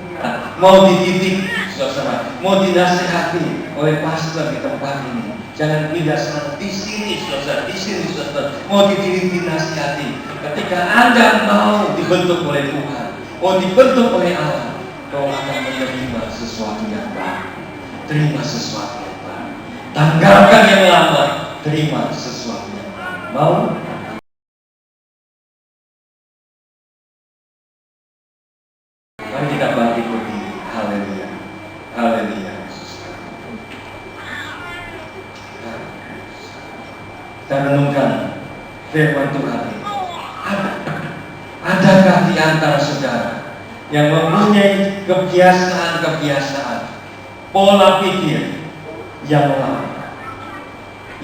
mau dididik, saudara, mau dinasihati oleh pastor di tempat ini. Jangan pindah sana, di sini, saudara, di sini, saudara. Mau dididik, dinasihati. Ketika Anda mau dibentuk oleh Tuhan, mau dibentuk oleh Allah, kau akan menerima sesuatu yang baru. Terima sesuatu yang baru. Tanggalkan yang lama, terima sesuatu yang baru. Mau? Mari kita bangkit berdiri. Haleluya. Haleluya. Kita renungkan firman Tuhan ini. Adakah di antara saudara yang mempunyai kebiasaan-kebiasaan, pola pikir yang lama,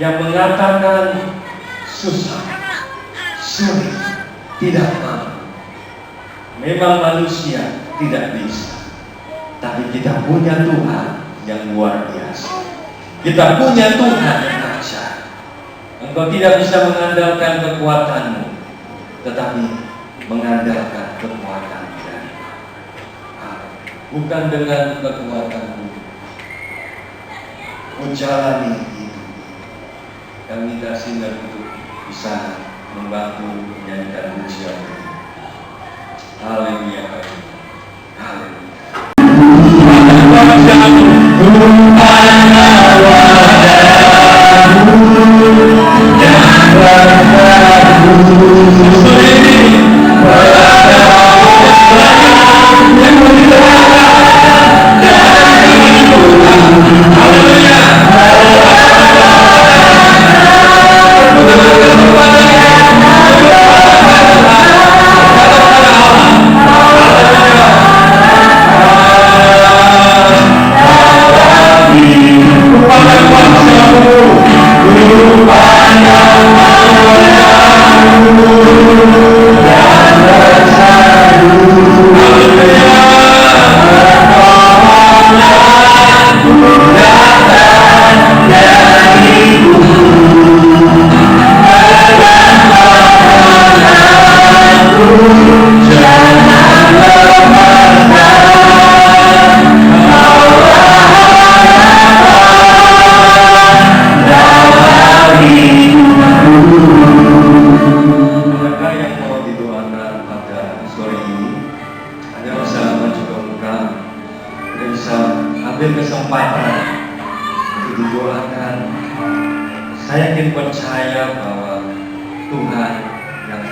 yang mengatakan susah, sulit, tidak mampu? Memang manusia tidak bisa, tapi kita punya Tuhan yang luar biasa. Kita punya Tuhan yang dahsyat. Engkau tidak bisa mengandalkan kekuatanmu, tetapi mengandalkan kekuatan dari Allah. Bukan dengan kekuatanmu. Menjalani hidup. Kami minta sinar untuk bisa membantu menyanyikan pujian ini. Haleluya. Haleluya. Haleluya. ambil kesempatan untuk didoakan. Saya yakin percaya bahwa Tuhan yang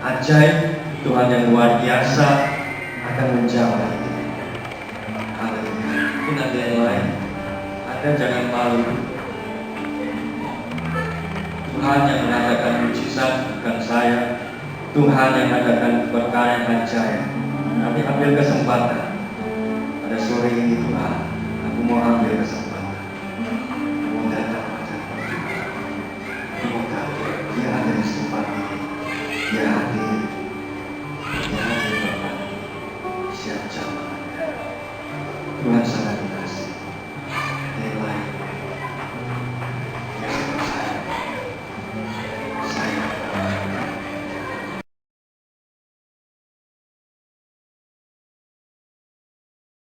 ajaib, Tuhan yang luar biasa akan menjawab itu. Haleluya. Mungkin ada yang lain. Anda jangan malu. Tuhan yang mengadakan mujizat, bukan saya. Tuhan yang mengadakan perkara yang ajaib. Tapi ambil kesempatan. Pada sore ini Tuhan, aku mau ambil kesempatan. Mau datang pada Tuhan. Semoga dia ada di tempat ini. Dia hadir. Dia hadir Bapak. Siap jamaah. Tuhan